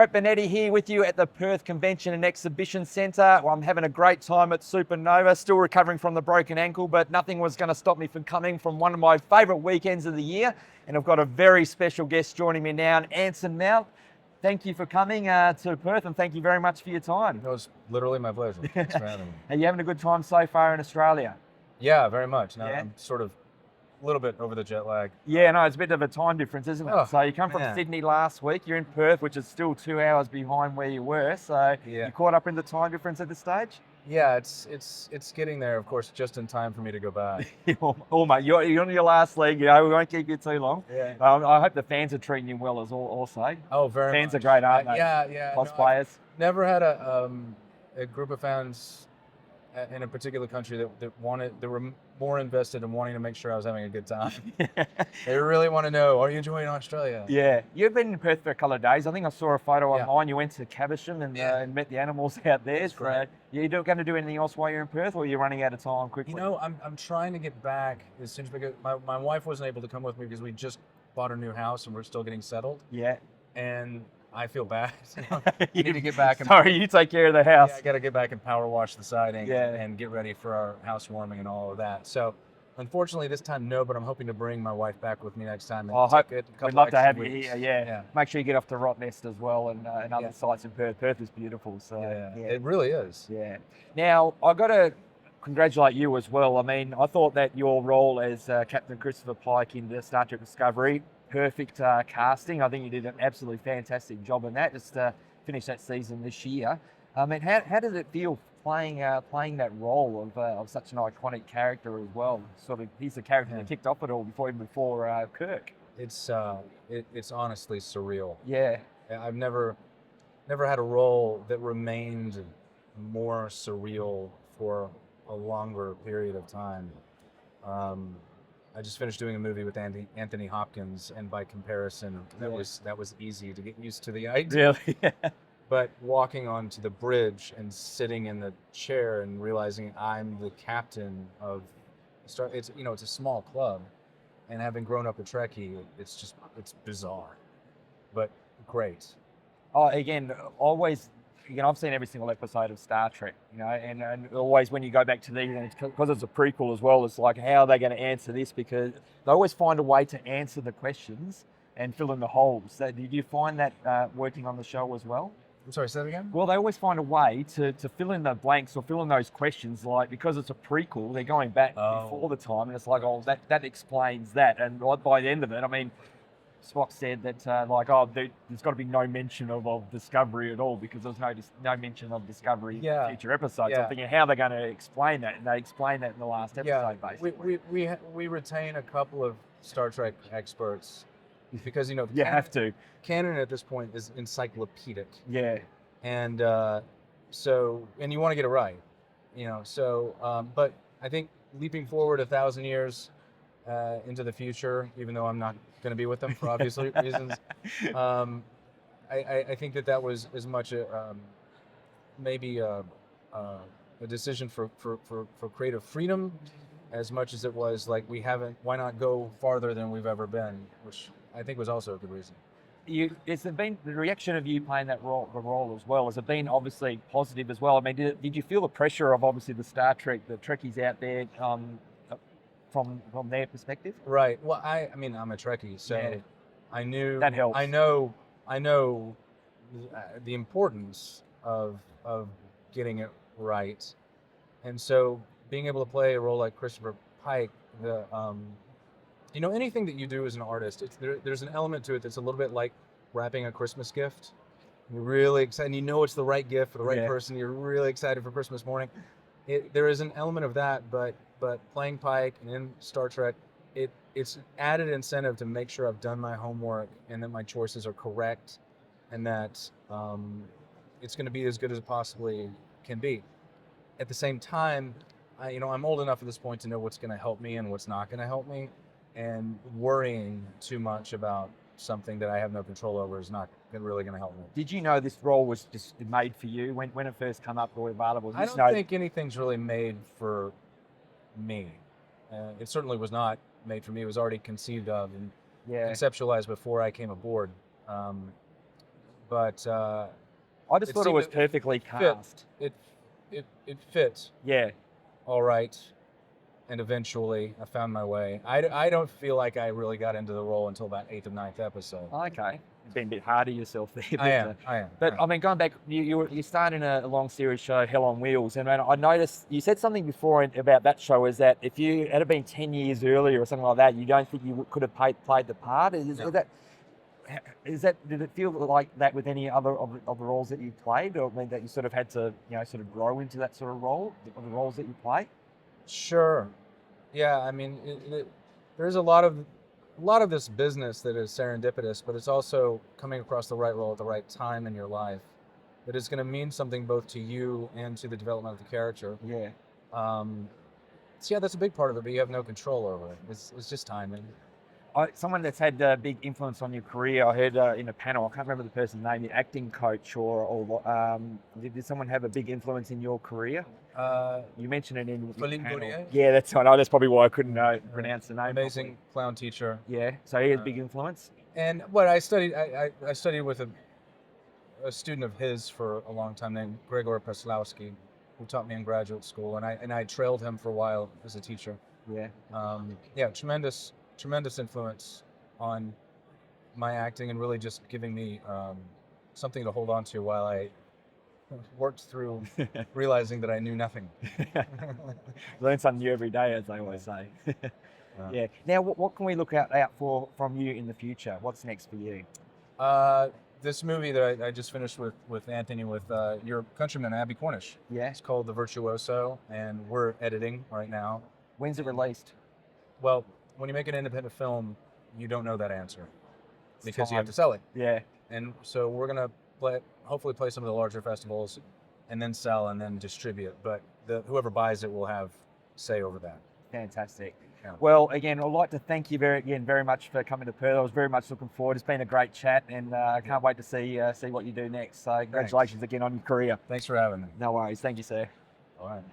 Brett Benetti here with you at the Perth Convention and Exhibition Centre. Well, I'm having a great time at Supernova, still recovering from the broken ankle, but nothing was going to stop me from coming from one of my favourite weekends of the year. And I've got a very special guest joining me now, Anson Mount. Thank you for coming to Perth, and thank you very much for your time. It was literally my pleasure. Thanks for having me. Are you having a good time so far in Australia? Yeah, very much. Now Yeah. I'm sort of a little bit over the jet lag. Yeah, no, it's a bit of a time difference, isn't it? Oh, So you come from man. Sydney last week, you're in Perth, which is still 2 hours behind where you were. So Yeah. you caught up in the time difference at this stage? Yeah, it's getting there, of course, just in time for me to go back. Mate, you're on your last leg, we won't keep you too long. Yeah. I hope the fans are treating you well as also. Oh, very Fans much. are great, aren't they? Yeah. Cosplayers. I've never had a group of fans in a particular country that were more invested in wanting to make sure I was having a good time. They really want to know, are you enjoying Australia? Yeah, you've been in Perth for a couple of days. I think I saw a photo Yeah. online. You went to Caversham and met the animals out there. That's So correct. you going to do anything else while you're in Perth, or are you running out of time quickly? You know, I'm trying to get back as soon as because my wife wasn't able to come with me because we just bought a new house and we're still getting settled. Yeah. And I feel bad. I need to get back and Sorry, you take care of the house. yeah, I got to get back and power wash the siding Yeah. and get ready for our housewarming and all of that. So, unfortunately, this time no, but I'm hoping to bring my wife back with me next time. And I hope take a we'd couple love to extra have you weeks. here. Yeah. Yeah. Make sure you get off to Rottnest as well and other Yeah. sites in Perth. Perth is beautiful. So Yeah, it really is. Yeah. Now, I've got to congratulate you as well. I mean, I thought that your role as Captain Christopher Pike in the Star Trek Discovery, perfect casting. I think you did an absolutely fantastic job in that. Just finished that season this year. I mean, how did it feel playing that role of such an iconic character as well? Sort of, he's the character Yeah. that kicked off it all before Kirk. It's honestly surreal. Yeah. I've never had a role that remained more surreal for a longer period of time. I just finished doing a movie with Anthony Hopkins, and by comparison, that Yeah. was easy to get used to the idea. Really? But walking onto the bridge and sitting in the chair and realizing I'm the captain of it's a small club, and having grown up a Trekkie, it's bizarre, but great. Oh, again, always, I've seen every single episode of Star Trek, and always when you go back to these, and because it's a prequel as well, it's like, how are they going to answer this? Because they always find a way to answer the questions and fill in the holes. So did you find that working on the show as well? I'm sorry, say that again? Well, they always find a way to fill in the blanks or fill in those questions, like because it's a prequel, they're going back before the time, and it's like, oh, that explains that. And by the end of it, I mean, Spock said that there's got to be no mention of Discovery at all because there's no mention of Discovery in future episodes. Yeah. I'm thinking, how are they going to explain that? And they explain that in the last episode, basically. We retain a couple of Star Trek experts because the You have to. canon at this point is encyclopedic, Yeah. and and you want to get it right, but I think leaping forward 1,000 years into the future, even though I'm not going to be with them for obvious reasons, I think that was as much maybe a decision for creative freedom as much as it was like why not go farther than we've ever been, which I think was also a good reason. Has there been the reaction of you playing the role as well? Has it been obviously positive as well? I mean, did you feel the pressure of obviously the Trekkies out there from their perspective? Right. Well, I mean, I'm a Trekkie, so Yeah. I knew That helps. I know the importance of getting it right, and so being able to play a role like Christopher Pike, anything that you do as an artist, there's an element to it that's a little bit like wrapping a Christmas gift. You're really excited. It's the right gift for the right Yeah. person. You're really excited for Christmas morning. There is an element of that, but playing Pike and in Star Trek, it's added incentive to make sure I've done my homework and that my choices are correct, and that it's going to be as good as it possibly can be. At the same time, I'm old enough at this point to know what's going to help me and what's not going to help me, and worrying too much about something that I have no control over is not really going to help me. Did you know this role was just made for you when it first came up or available? I don't think anything's really made for me. It certainly was not made for me. It was already conceived of and Yeah. conceptualized before I came aboard. but I just It thought it seemed was to perfectly fit. cast. it fit Yeah. all right, and eventually I found my way. I don't feel like I really got into the role until about 8th or 9th episode. Okay. You've been a bit hard on yourself there. I am. I am. But I mean, going back, you started in a long series show, Hell on Wheels, and man, I noticed you said something before about that show is that if you had been 10 years earlier or something like that, you don't think you could have played the part. No. Did it feel like that with any other of the roles that you played, or I mean, that you sort of had to sort of grow into that sort of role, of the roles that you play? Sure. Yeah. I mean, there's a lot of this business that is serendipitous, but it's also coming across the right role at the right time in your life that is going to mean something both to you and to the development of the character. Yeah. So yeah, that's a big part of it, but you have no control over it. It's just timing. Someone that's had a big influence on your career, I heard in a panel, I can't remember the person's name, your acting coach, or did someone have a big influence in your career? You mentioned it in the Pauline panel. Gaultier? Yeah, that's right. That's probably why I couldn't pronounce the name. Amazing clown teacher. Yeah, so he had a big influence. And what I studied, I studied with a student of his for a long time named Gregor Preslowski, who taught me in graduate school, and I trailed him for a while as a teacher. Yeah. Yeah, tremendous influence on my acting and really just giving me something to hold on to while I worked through realizing that I knew nothing. Learn something new every day, as they always say. Yeah. Now, what can we look out for from you in the future? What's next for you? This movie that I just finished with Anthony, with your countryman Abby Cornish. Yeah. It's called The Virtuoso, and we're editing right now. When's it released? Well, when you make an independent film, you don't know that answer because you have time. to sell it. Yeah. And so we're gonna hopefully play some of the larger festivals, and then sell and then distribute. But whoever buys it will have say over that. Fantastic. Yeah. Well, again, I'd like to thank you very much for coming to Perth. I was very much looking forward. It's been a great chat, and I can't wait to see what you do next. So congratulations again on your career. Thanks for having me. No worries. Thank you, sir. All right.